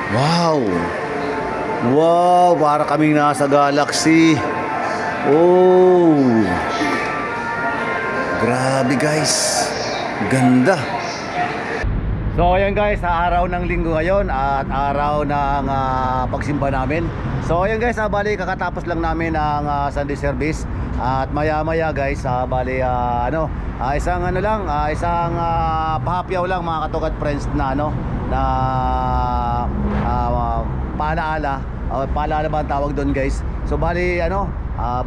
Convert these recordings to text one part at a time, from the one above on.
Wow! Wow! Para kaming nasa galaxy. Oh! Grabe guys. Ganda. So ayan guys, sa araw ng linggo ngayon at araw ng pagsimba namin. So ayan guys, bali kakatapos lang namin ang Sunday service. At maya maya guys, bali isang isang pahapyaw lang mga katugad friends na na paalaala. Paalaala ba ang tawag doon guys? So bali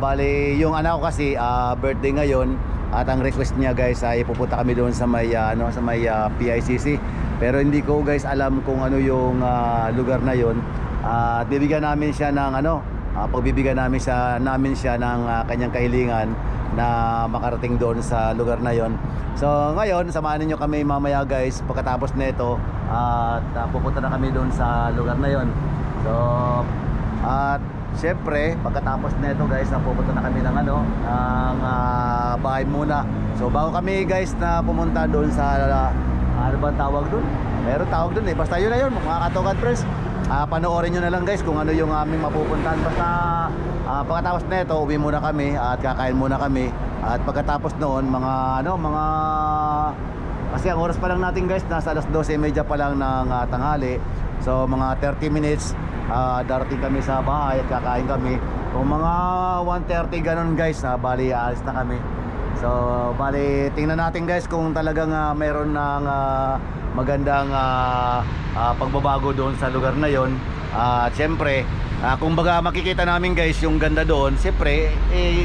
bali yung anak ko kasi birthday ngayon. At ang request niya guys ay pupunta kami doon sa may PICC. Pero hindi ko guys alam kung ano yung lugar na yon. At bibigyan namin siya ng pagbibigyan namin siya ng kanyang kahilingan na makarating doon sa lugar na yon. So ngayon samahan niyo kami mamaya guys pagkatapos nito at pupunta na kami doon sa lugar na yon. So at siyempre, pagkatapos nito guys, pupunta na kami ng bahay muna. So bago kami guys na pumunta doon sa ano ba tawag doon? Meron tawag doon basta yun na yun mga katugad friends. Panoorin nyo na lang guys kung ano yung aming mapupuntahan. Basta pagkatapos nito uwi muna kami at kakain muna kami. At pagkatapos noon mga kasi ang oras pa lang natin guys nasa alas 12:30 pa lang ng tanghali. So mga 30 minutes darating kami sa bahay at kakain kami. Kung mga 1:30 ganun guys, bali aalis na kami. So bali tingnan natin guys kung talagang mayroon ng magandang pagbabago doon sa lugar na yon. At syempre kung baga makikita namin guys yung ganda doon. Syempre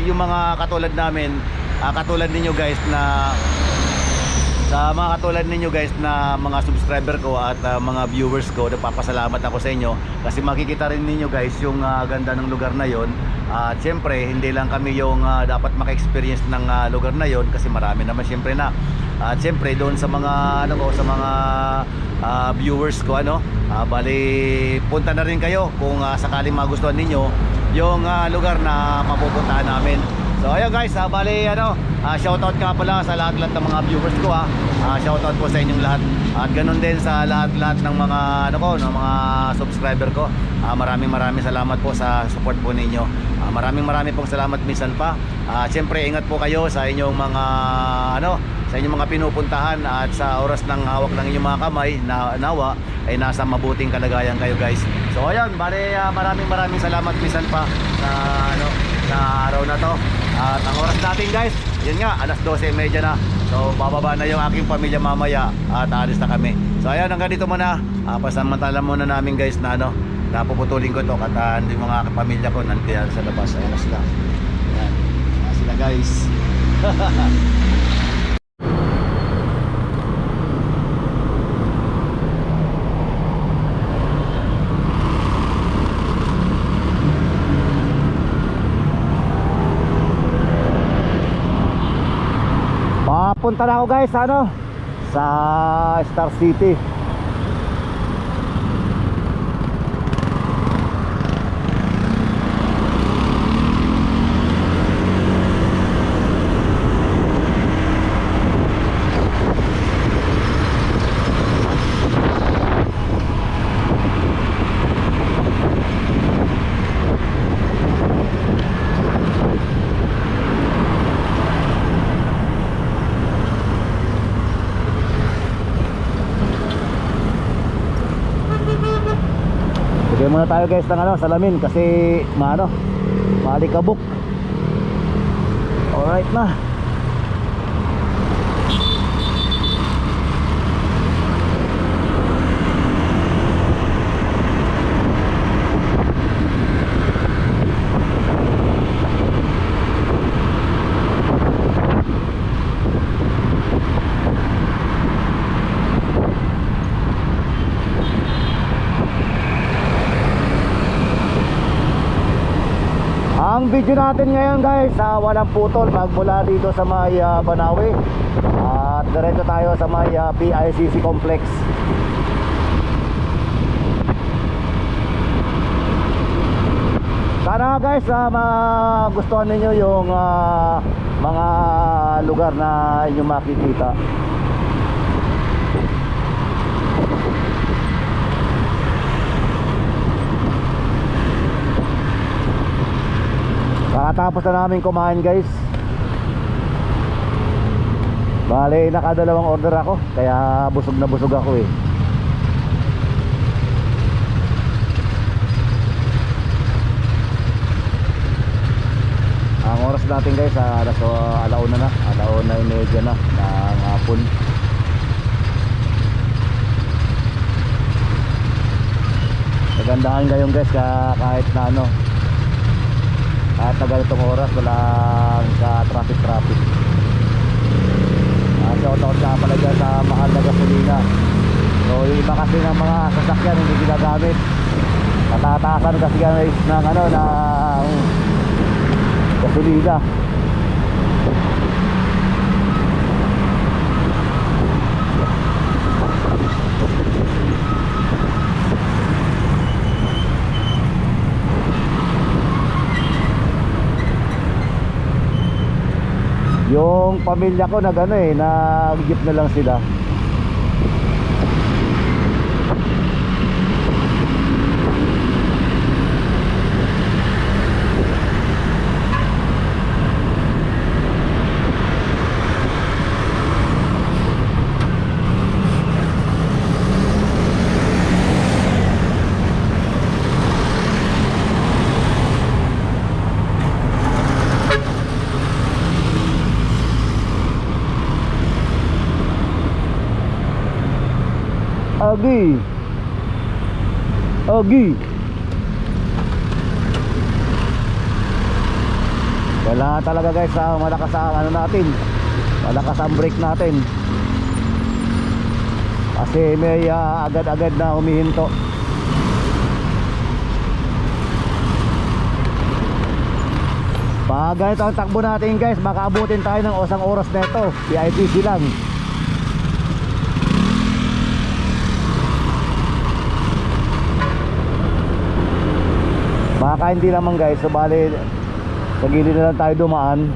yung mga katulad namin, katulad ninyo guys na sa mga katulad ninyo guys na mga subscriber ko at mga viewers ko, nagpapasalamat ako sa inyo kasi makikita rin ninyo guys yung ganda ng lugar na yon. At syempre hindi lang kami yung dapat maka-experience ng lugar na yon kasi marami naman syempre na. At syempre doon sa mga sa mga viewers ko bali punta na rin kayo kung sakaling magustuhan ninyo yung lugar na mapupuntahan namin. So ayun guys, bali shoutout nga pala sa lahat-lahat ng mga viewers ko shoutout po sa inyong lahat. At ganun din sa lahat-lahat ng mga ng mga subscriber ko. Maraming salamat po sa support po ninyo. Maraming pong salamat minsan pa. Siyempre ingat po kayo sa inyong mga sa inyong mga pinupuntahan at sa oras ng hawak ng inyong mga kamay na nawa ay nasa mabuting kalagayan kayo guys. So ayun, bali maraming salamat minsan pa sa araw na to. At ang oras natin guys, yun nga, alas 12:30 na. So bababa na yung aking pamilya mamaya at aalis na kami. So ayan, hanggang dito muna. Pasamantala muna namin guys na napuputulin ko to at yung mga pamilya ko nandiyan sa labas. Ayan na sila. Ayan, sila guys. Papunta na ako guys sa Star City. Bigyan muna tayo guys ng salamin kasi maalikabok. Alright na. Ang video natin ngayon guys, walang putol magmula dito sa may Banawe at diretso tayo sa may PICC complex. Sana guys magustuhan ninyo yung mga lugar na inyong makikita. Kakatapos na namin kumain guys. Bale, nakadalawang order ako, kaya busog na busog ako eh. Ang oras natin guys, alauna na, alauna yung medya na ng hapon. Nagandahan kayo guys, kahit na ano, kahit na ganitong oras, walang ka-traffic. Shoutout ka pala dyan sa mahal na gasolina. So yung iba kasi ng mga sasakyan hindi ginagamit, natatasan kasi guys ng ano, ng gasolina. Yung pamilya ko nag-ano eh, nag-jeep na lang sila. Agi. Kailangan talaga guys, malakas ang ano natin, malakas ang brake natin. Kasi may agad-agad na humihinto. Pag ganito ang takbo natin guys, makaabutin tayo ng isang oras na ito. PITC lang. Baka hindi naman guys, so bali sa gilid na lang tayo dumaan.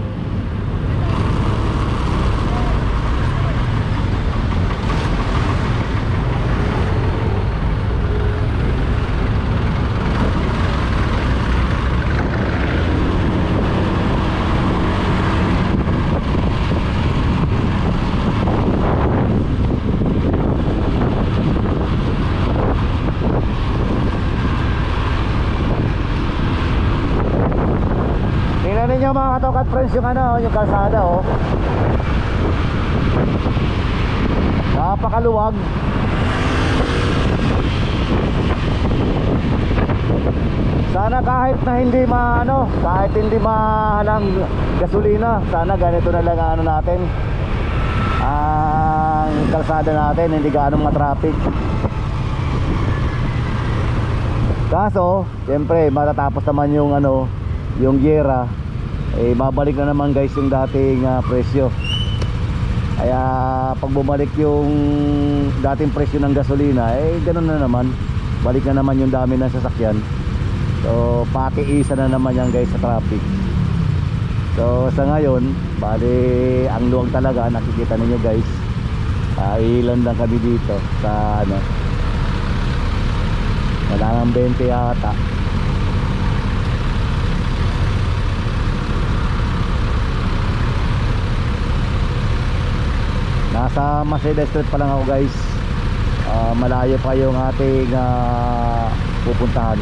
Ninyo mga katokat friends yung ano, yung kalsada oh. Napakaluwag. Sana kahit na hindi kahit hindi mahalang gasolina, sana ganito na lang ano natin, ang kalsada natin, hindi gaano ma-traffic. Kaso, siyempre matatapos naman yung ano, yung giyera. Babalik na naman guys yung dating presyo. Kaya pag bumalik yung dating presyo ng gasolina, ganun na naman, balik na naman yung dami ng sasakyan. So patiisa na naman yan guys sa traffic. So sa ngayon, bali ang luwag talaga, nakikita ninyo guys. Ilan lang kami dito sa ano, wala nang 20 yata. Nasa Maseda Street pa lang ako guys. Malayo pa yung ating pupuntahan.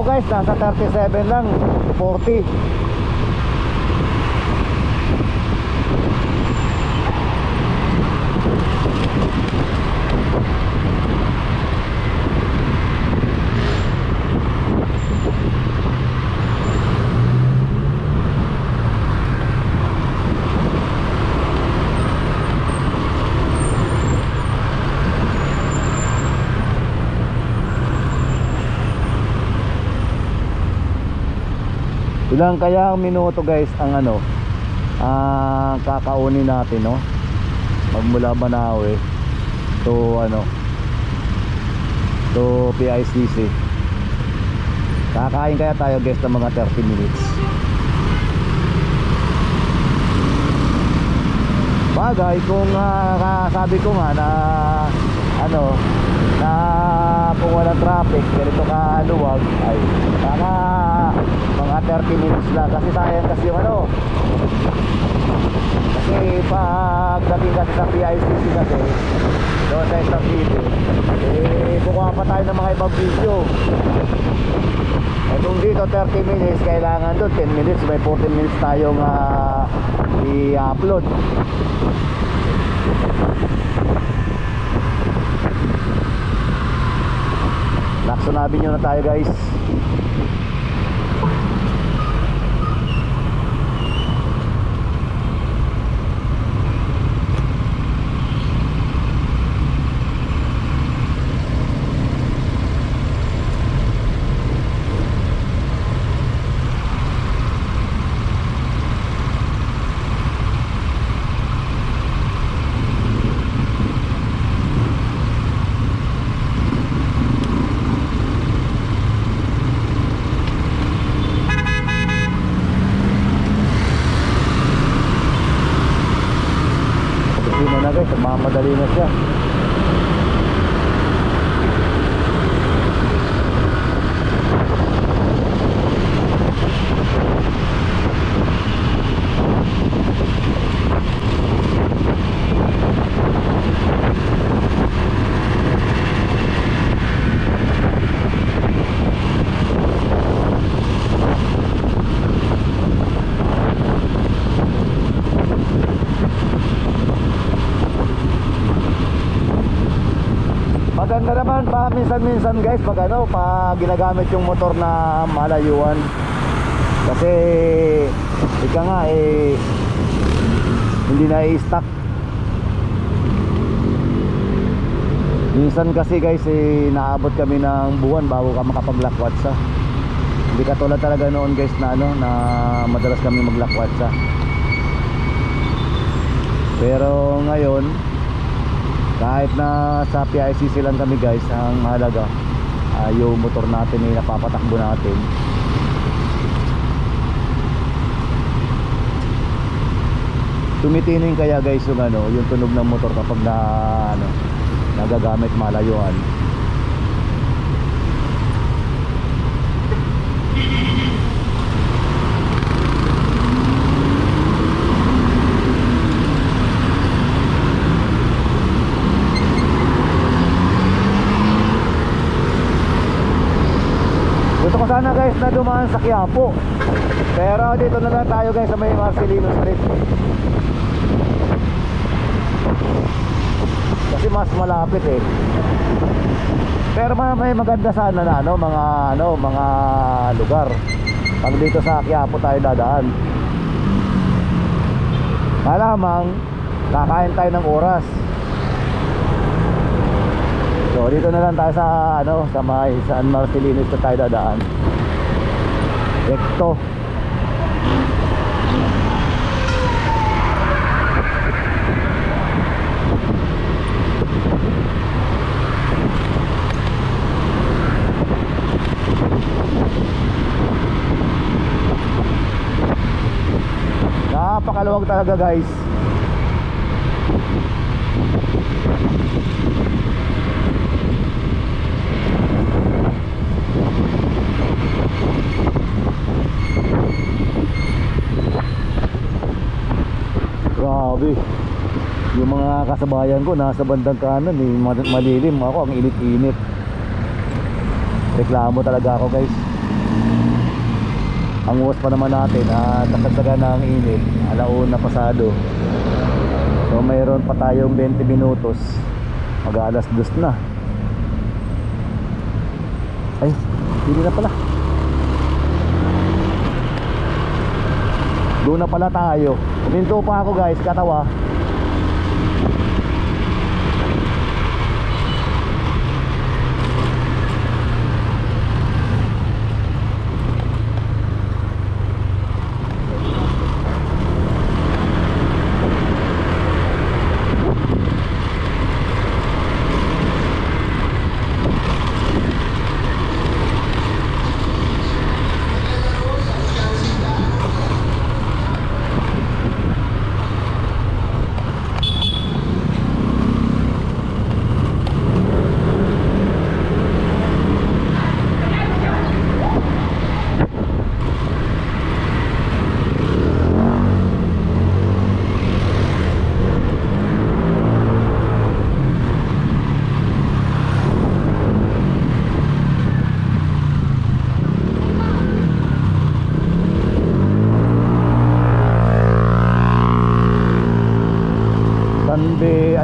Guys, nasa 37 lang to 40. Ilang kaya minuto guys ang ano ang kakaunin natin, no? Magmula Banawe to ano to PICC. Kakain kaya tayo guys ng mga 30 minutes. Bagay kung sabi ko nga na ano na kung walang traffic ganito kaluwag ay baka mga 30 minutes lang, kasi sayang kasi yung ano, kasi pagdating kasi sa PICC kasi doon sa isang video kukuha pa tayo ng mga ibang video. Kung dito 30 minutes, kailangan doon 10 minutes, may 14 minutes tayong i-upload. Lacson Avenue na tayo guys. Mamadali na siya. Maganda naman pa minsan-minsan guys pag ano, pag ginagamit yung motor na malayuan. Kasi ika nga hindi na i-stock. Minsan kasi guys naabot kami ng buwan bago ka makapaglakwatsa. Hindi katulad talaga noon guys na ano, na madalas kami maglakwatsa. Pero ngayon kahit na sa PICC lang kami guys, ang mahalaga yung motor natin ay napapatakbo natin. Tumitinin kaya guys yung ano, yung tunog ng motor kapag na ano, nagagamit malayuan. Gusto ko sana guys na dumaan sa Quiapo, pero dito na lang tayo guys sa may Marcelino Street, kasi mas malapit pero may maganda sana na ano, mga lugar pag dito sa Quiapo tayo dadaan. Malamang kakain tayo ng oras. So dito na lang tayo sa ano, sa may San Marcelino na tayo dadaan. Rekto. Napakaluwag talaga guys. Grabe. Yung mga kasabayan ko nasa bandang kanan malilim, ako ang init-init. Reklamo talaga ako guys. Ang uwas pa naman natin kasagsagan na ang init, alauna pasado. So mayroon pa tayong 20 minutos, mag-alas 2 na. Ay, hindi na pala. Doon na pala tayo. Huminto pa ako guys, katawa.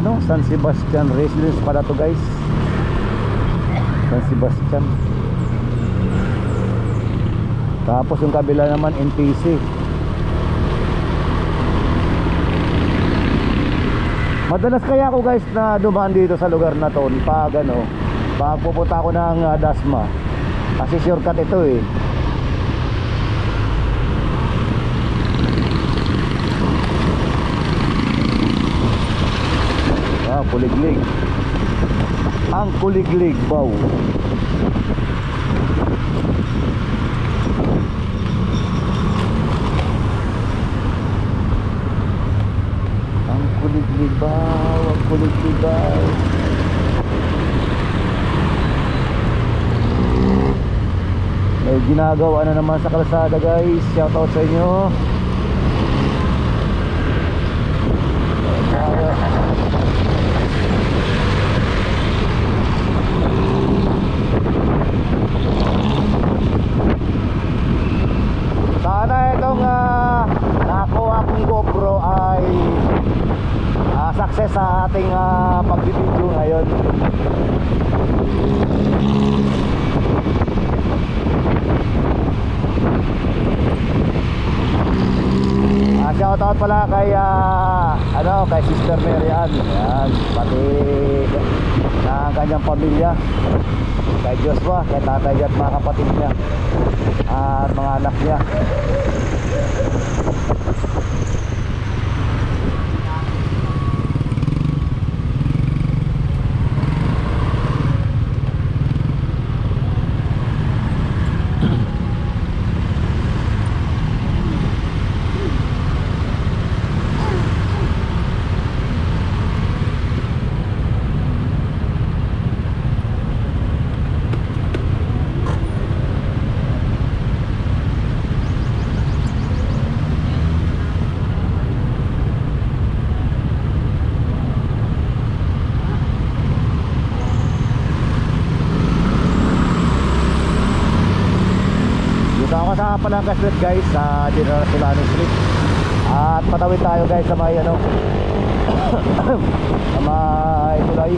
ano, San Sebastian residence pala to guys. San Sebastian. Tapos yung kabila naman NPC. Madalas kaya ako guys na dumaan dito sa lugar na to pag ano, pag pupunta ako ng Dasma. Kasi shortcut ito eh. Ah, Kuliglig. Ang Kuliglig Bow. Ang Kuliglig Bow, ang Kuliglig Bow. May ginagawa na naman sa kalsada guys. Shout out sa inyo. Sana itong nakuha kong GoPro ay success sa ating pag-video ngayon. Shoutout pala kay ano, kay Sister Marian. Yan, pati ng kanyang pamilya. Kay Joshua, kay tatay at mga kapatid niya at mga anak niya. Sa Palangka Street guys, sa General Solano Street. At patawid tayo guys sa may ano sa may tulay.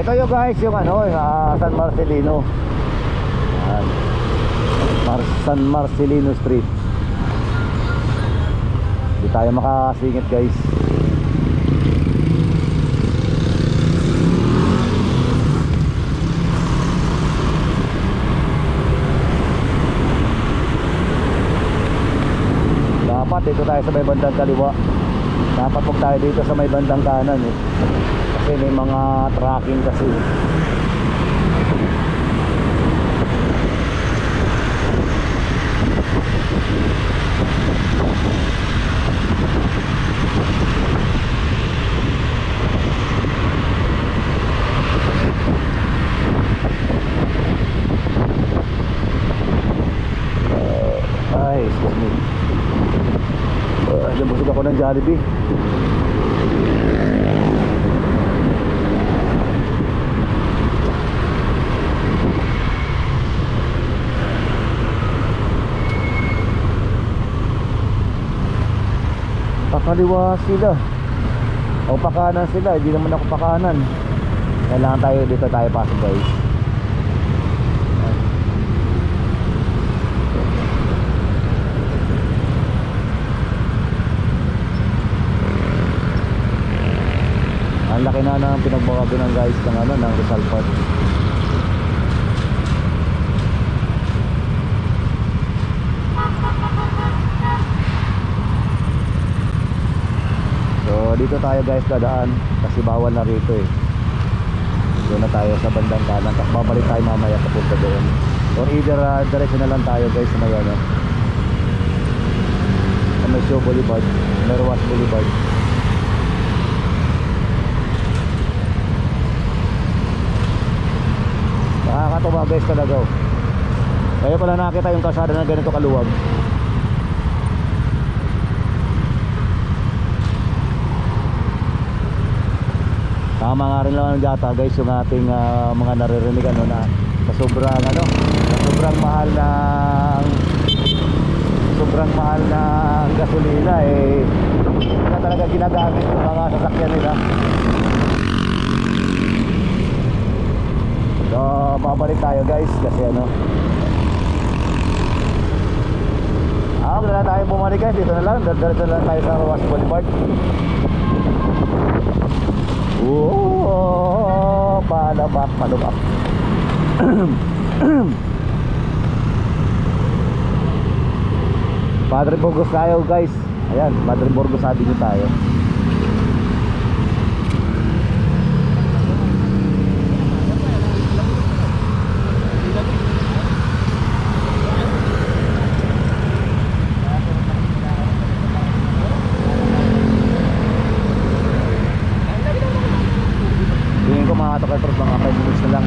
Ito yung guys, yung ano, San Marcelino. Yan. San Marcelino Street. Hindi tayo makasingit guys. Dapat dito tayo sa may bandang kaliwa. Dapat huwag tayo dito sa may bandang kanan eh. Kasi may mga tracking kasi. Ay, excuse me. Nabusog ako ng Jollibee. Pakaliwa sila o pakanan sila, hindi naman ako pakanan. Kailangan tayo dito tayo pasok guys. Ang laki na ng pinagbawagan ng guys ng ano, ng Rizal Park. So dito tayo guys dadaan kasi bawal na rito eh. Doon na tayo sa bandang kanan. Tapos babalik tayo mamaya papunta doon. Or either diretso na lang tayo guys sa may ano, sa may Show Boulevard, Merwas Boulevard. Nakakatawa guys talaga oh. Kaya pala nakita yung kalsada na ganito kaluwag. Tama nga rin naman data guys yung ating mga naririnig ano, na sa sobrang mahal ng gasolina eh, na talaga ginagamit yung mga sasakyan nila. So babalik tayo guys kasi ano, wala na tayo bumalik guys, dito na lang, diretso na lang tayo sa Rojas Boulevard. Palabak. Padre Burgos tayo guys. Ayan, Padre Burgos Avenue tayo. Mga 5 minutes na lang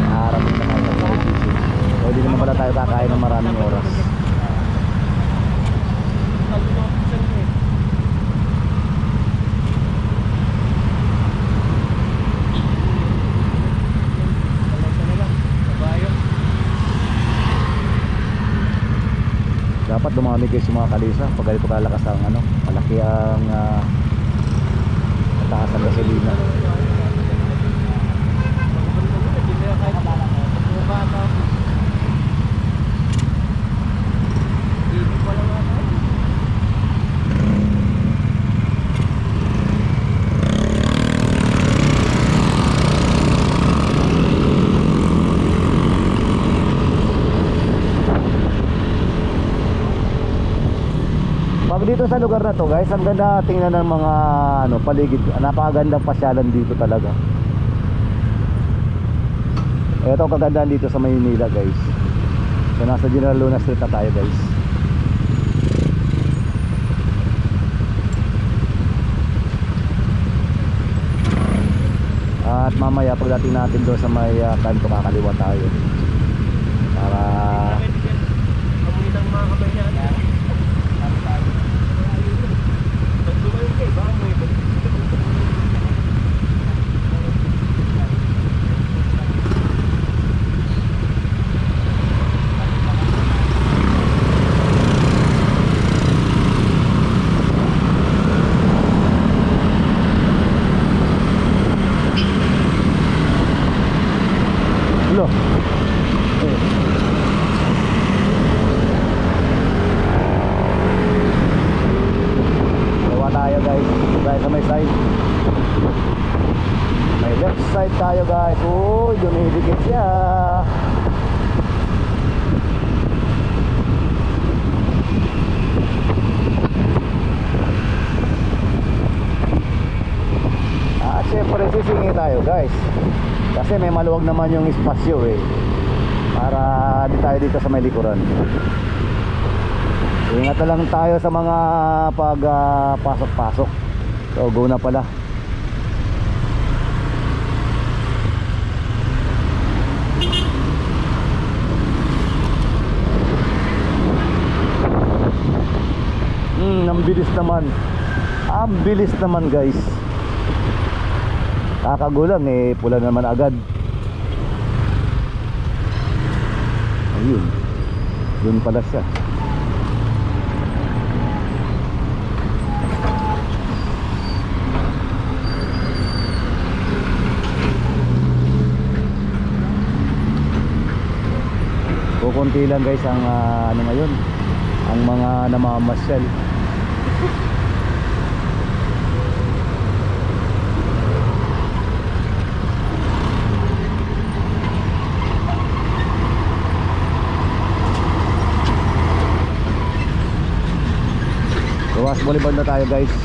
nakarating na tayo sa LBC. Pwede naman pala tayo kakain ng maraming oras. Dapat dumami guys yung mga kalisa pag ganito kalakas ang ano, malaki ang taas ng gasolina. Dito sa lugar na to guys, ang ganda tingnan ng mga ano, paligid. Napakagandang pasyalan dito talaga. Ito ang kagandahan dito sa Maynila guys. So nasa General Luna Street na tayo guys. At mamaya pagdating natin doon sa may kanto kakaliwa tayo para tayo guys. Dumidikit siya. At syempre sisingi tayo guys kasi may maluwag naman yung espasyo eh, para di tayo dito sa may likuran. Ingat na lang tayo sa mga pasok-pasok. So go na pala. Ang bilis naman. Ang bilis naman guys. Kakagulang eh, pula naman agad. Ayun. Doon pala siya. Kukunti lang guys ang ano ngayon, ang mga namamasyal. Rojas Boulevard na tayo guys. So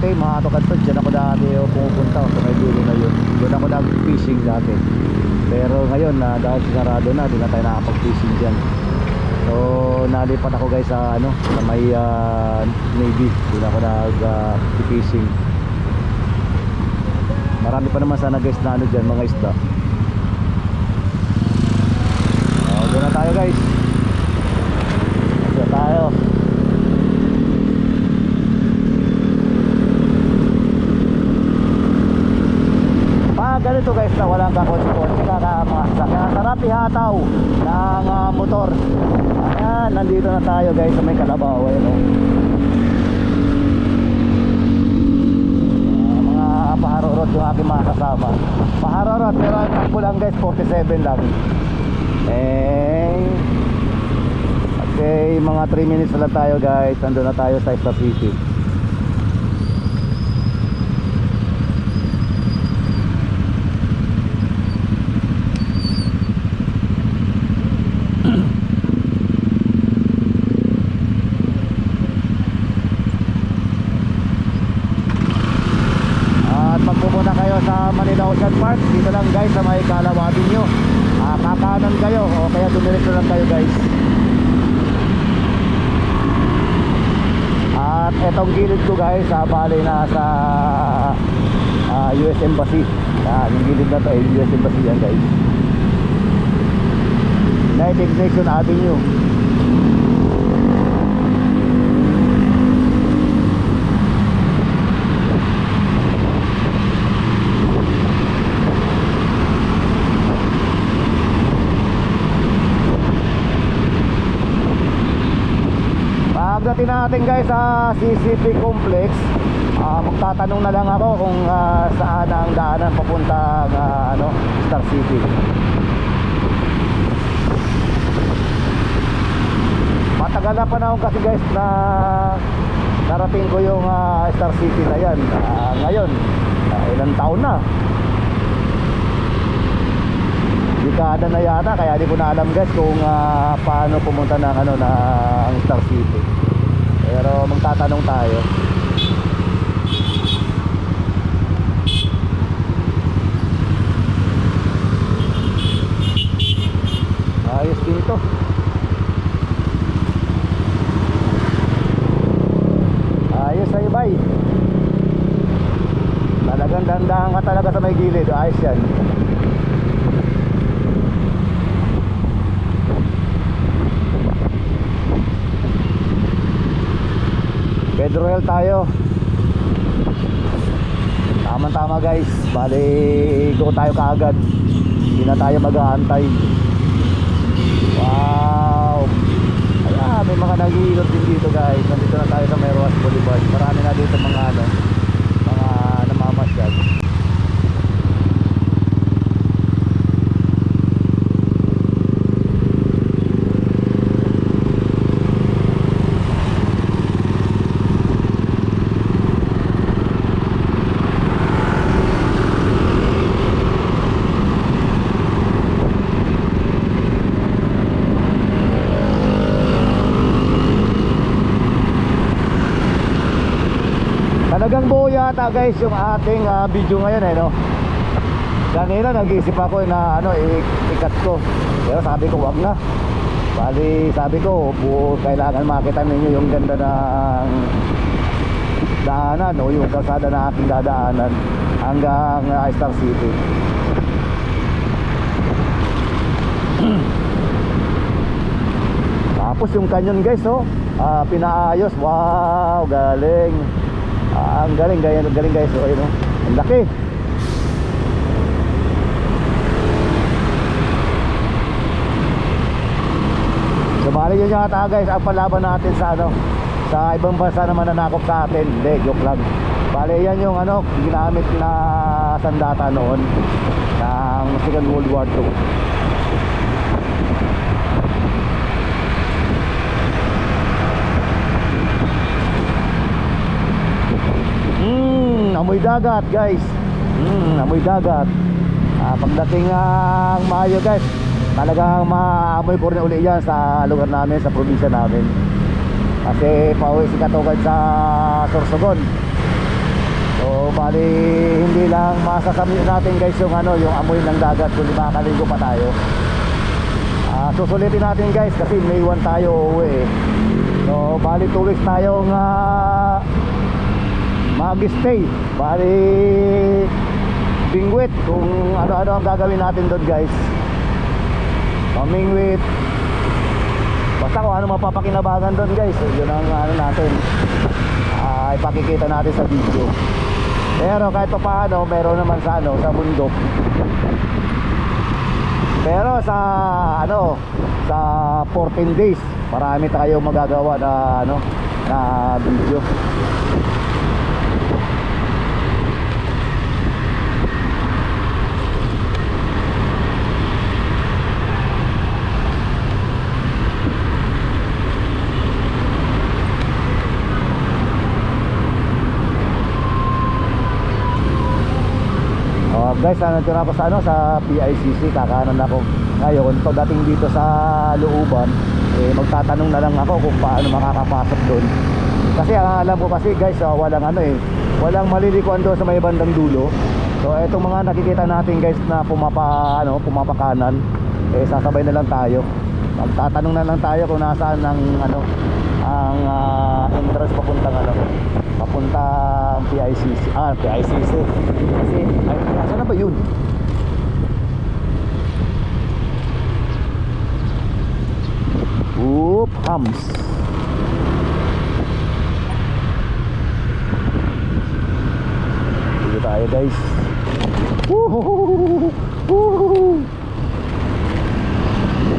dati mga tukad-tukad, dyan ako dati pumupunta sa may dulo na yun. Doon ako nag-fishing dati. Pero ngayon dahil sinarado na, di na tayo nakapag-fishing dyan. So nalipat ako guys sa sa may Navy. Doon ako nag-fishing. Marami pa naman sana guys na dyan, mga isda. Doon na tayo guys. Doon tayo. Ganito guys na walang kakotse-kotse kakamasa, kaya sarap ihataw ng motor. Ayan, nandito na tayo guys sa may Kalabaw. Mga paharorot yung aking mga kasama. Paharorot pero ang takbo lang guys 47 lang. Okay, mga 3 minutes na lang tayo guys. Nandun na tayo sa Star City. Manila Ocean Park, dito lang guys sa may Calao Avenue. Kakanan kayo o kaya dumiretso lang kayo guys. At etong gilid ko guys, bali na sa US Embassy. Yung gilid na to ay US Embassy yan guys. United Nation Avenue. Pagdating natin guys sa CCP Complex, magtatanong na lang ako kung saan ang daanan papunta Star City. Matagal na panahon kasi guys na narating ko yung Star City na yan. Ngayon, ilang taon na, dekada na yata, kaya di ko na alam guys kung paano pumunta ng ng Star City. Pero magtatanong tayo. Ayos dito. Ayos ay bay. Talagang dandahan ka talaga sa may gilid. Ayos yan. Pedroel tayo. Tama-tama guys. Bali, go tayo kaagad. Hindi na tayo mag-aantay. Wow. Ayan, may mga nag-iilot din dito guys. Nandito na tayo sa Meroas Boulevard. Marami na dito mga mga namamasyal. Talagang buo yata guys yung ating video ngayon no. Kanina nag-iisip ako na ikat ko. Pero sabi ko wag na. Bali sabi ko buo, kailangan makita ninyo yung ganda ng daanan o yung kalsada na aking dadaanan hanggang Star City. Tapos yung canyon guys pinaayos. Wow, galing. Ang galing guys, ang laki. So bali yun yata guys ang palaban natin sa sa ibang bansa naman na nakop sa atin. Hindi, joke lang. Bali yan yung ginamit na sandata noon ng Second World War II. Amoy dagat guys. Amoy dagat. Pagdating ng Mayo guys, talagang maamoy po rin uli yan sa lugar namin, sa probinsya namin. Kasi pauwi si Katugan sa Sorsogon. So bali hindi lang masasamit natin guys yung ano, yung amoy ng dagat kundi makakaligo pa tayo. Susulitin natin guys kasi May 1 tayo uuwi eh. So bali 2 weeks tayong mag-stay. Bali Bingwit kung ano-ano ang gagawin natin doon guys. Mingwit. Basta kung ano mapapakinabangan doon guys, yun ang ano natin. Ipakikita natin sa video. Pero kahit pa paano, meron naman sa ano, sa bundok. Pero sa ano, sa 14 days, marami tayong magagawa na ano, na video. Guys, nandito ako sa ano, sa PICC, kakanan ako. Ngayon, pagdating dito sa looban, magtatanong na lang ako kung paano makakapasok doon. Kasi ang alam ko kasi guys, walang ano walang malilikuan doon sa may bandang dulo. So etong mga nakikita natin guys na pumapakanan, sasabay na lang tayo. Magtatanong na lang tayo kung nasaan ang ano, ang entrance papuntang PICC. PICC. Kasi saan na ba yun? Hams. Dito tayo guys. Woohoo! Woohoo!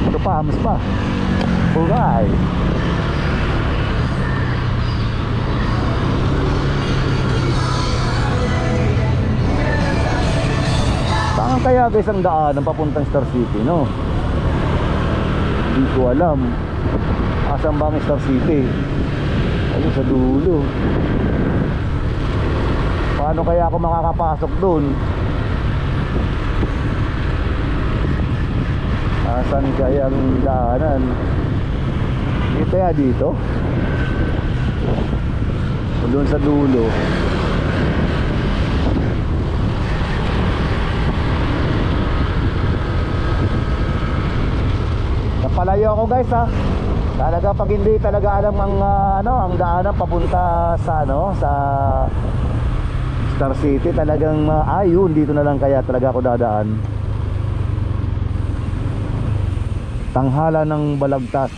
Ito pa, Hams pa. Alright. Saan kaya guys ang daan ng papuntang Star City, no? Hindi ko alam. Asan ba ang Star City? Ayun sa dulo. Paano kaya ako makakapasok doon? Asan kaya ang daanan? Dito ya, dito? O doon sa dulo? Napalayo ako guys ha. Talaga pag hindi talaga alam ang ang daanan papunta sa sa Star City, talagang ayun dito na lang kaya talaga ako dadaan. Tanghalang balagtas.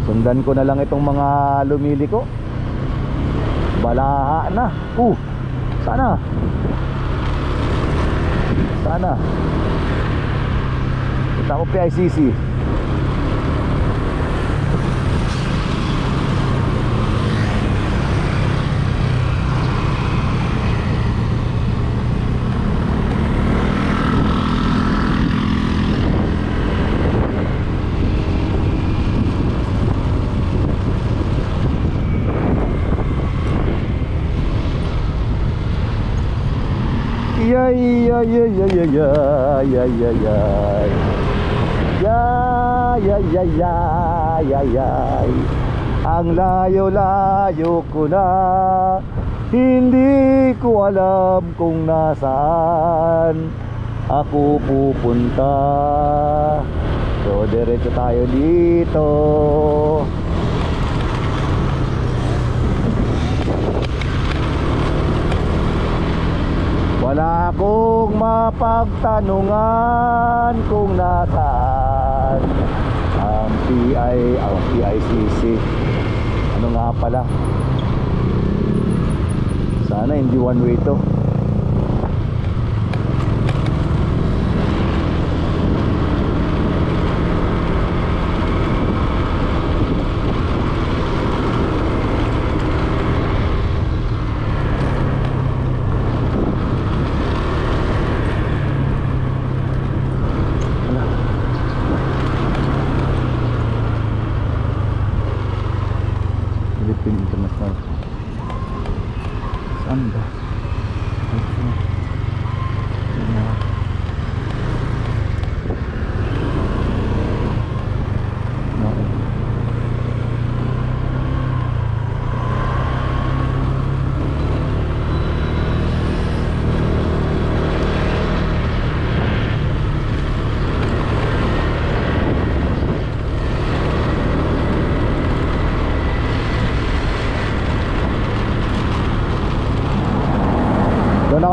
Sundan ko na lang itong mga lumiliko. Balaha na. Sana. Kita ko PICC. Ang layo-layo ko na, hindi ko alam kung nasaan ako pupunta. So diretso tayo dito. Wala akong mapagtanungan kung nasaan ang PICC. Ano nga pala? Sana hindi one way to. Philippine International. Saan ba?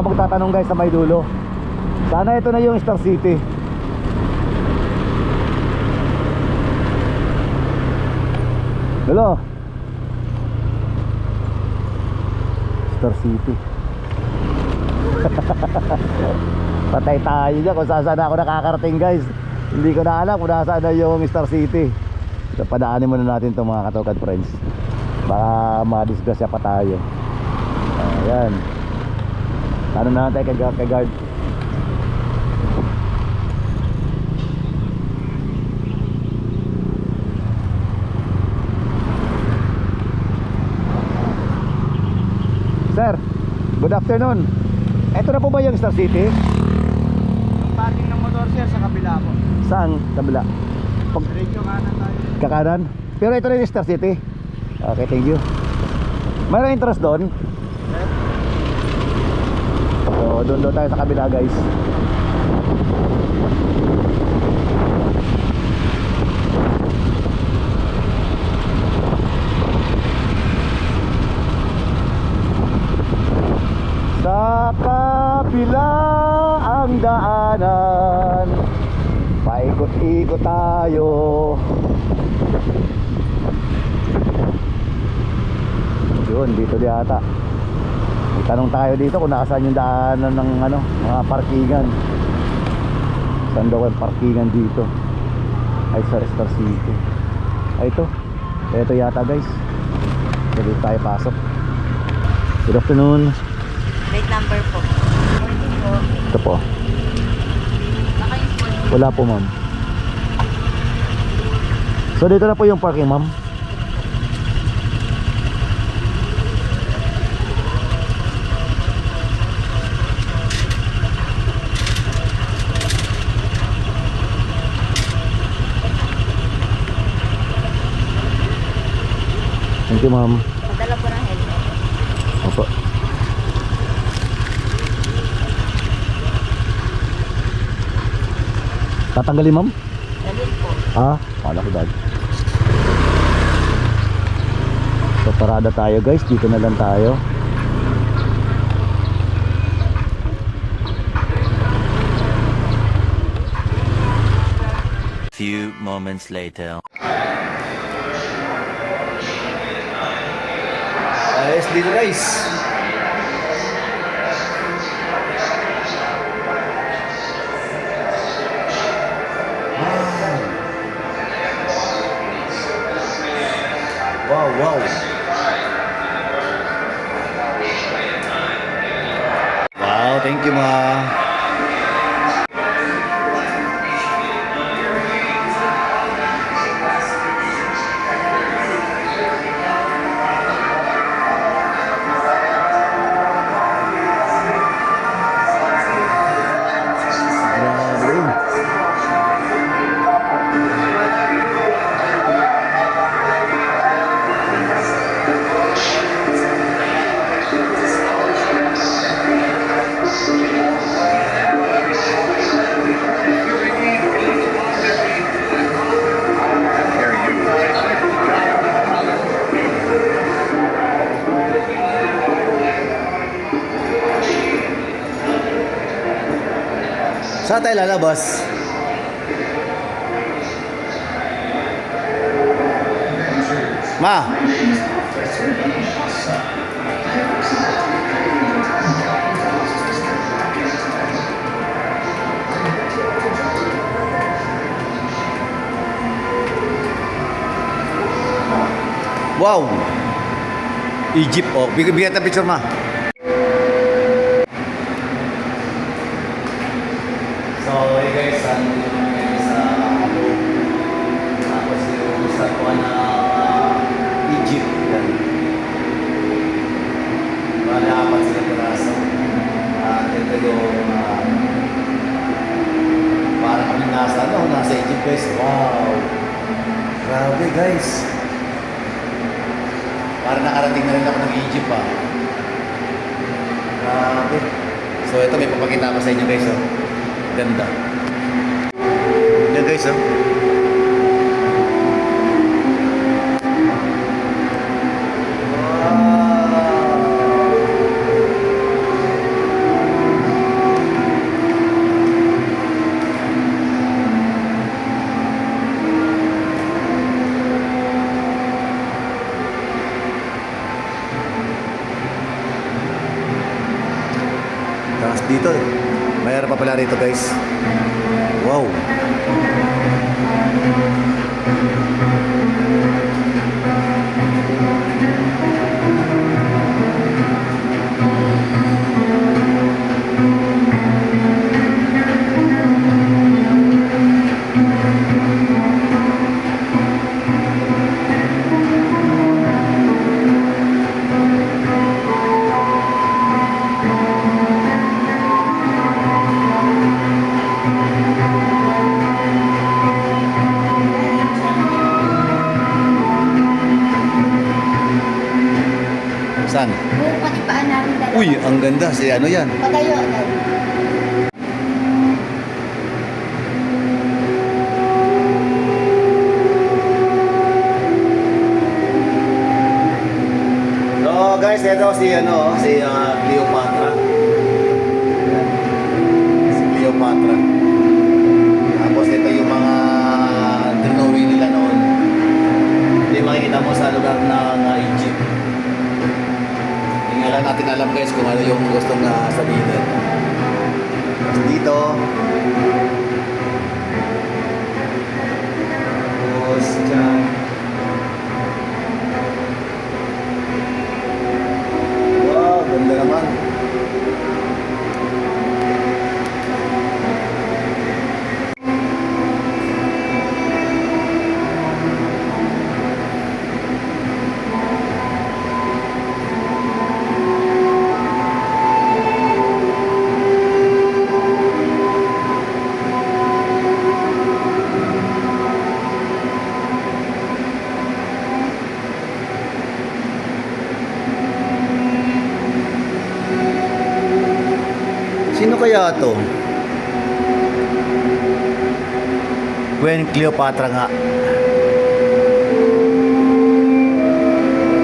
baka magtatanong guys sa may dulo. Sana ito na yung Star City. Hello. Star City. Patay tayo dyan kung saan ako nakakarating guys. Hindi ko na alam kung nasaan na yung Star City. So, padaanin muna natin itong mga katokad friends. Baka madisgrasya pa tayo. Ayan. Tanong na tayo kay guard. Sir, good afternoon. Ito na po ba yung Star City? Yung parking ng motor sir sa kabila po. Saan? Kabila? Diretso kanan tayo. Kakanan? Pero ito na yung Star City. Okay, thank you. Mayroong interest doon? So, doon tayo sa kabila guys. Sa kabila ang daanan, paikot-ikot tayo. Yun, dito yata. Itanong tayo dito kung nasaan yung daanan ng mga parkingan. Saan daw ang parkingan dito? Ay sa Star City. Ay ito yata guys. So, dito tayo pasok. Good afternoon. Plate number po. Ito po. Wala po ma'am. So dito na po yung parking ma'am. Thank you ma'am. Padala po ng helmet. Opo. Tatanggalin ma'am? Dalhin po. Kala ko dad. So parada tayo guys, dito na lang tayo. Few moments later. Ayos dito guys. Wow. Wow, thank you ma. Saan tayo lalabas? Ma! Wow! Egypt, oh. Bigyan na picture, ma. So, hey guys, nandito naman ngayon sa tapos yung statwa na Egypt. Yan. Apat sila piraso. Ito yung para kami nasa Egypt guys. Wow! Grabe guys. Para nakarating na rin ako ng Egypt Grabe. So ito may papakita ko sa inyo guys. Ganda. Yan guys dito. Mayroon pa pala rito guys. Wow. Saan? Buong pati paan namin dalawa. Uy, ang ganda. Si ano yan? Patayo. So guys, ito si Cleopatra. Yan. Si Cleopatra. Tapos ito yung mga drawing nila noon. Hindi makikita mo sa lugar ng Egypt. Hindi nga lang natin alam guys kung ano yung gustong sabihin. Tapos dito. Tapos dyan. Wow, ganda naman. Sino kaya to? Queen Cleopatra nga.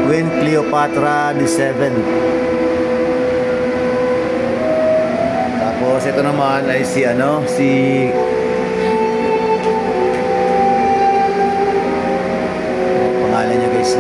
Queen Cleopatra VII. Tapos ito naman ay si pangalan niya guys.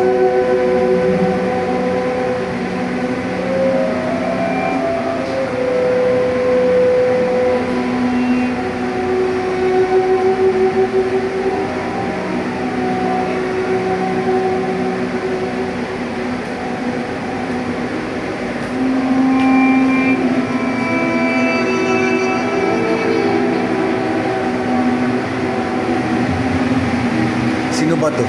Sino ba to?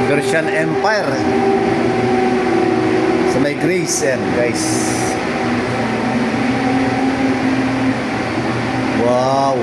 Persian Empire. Sa may Greece yan, guys. Wow.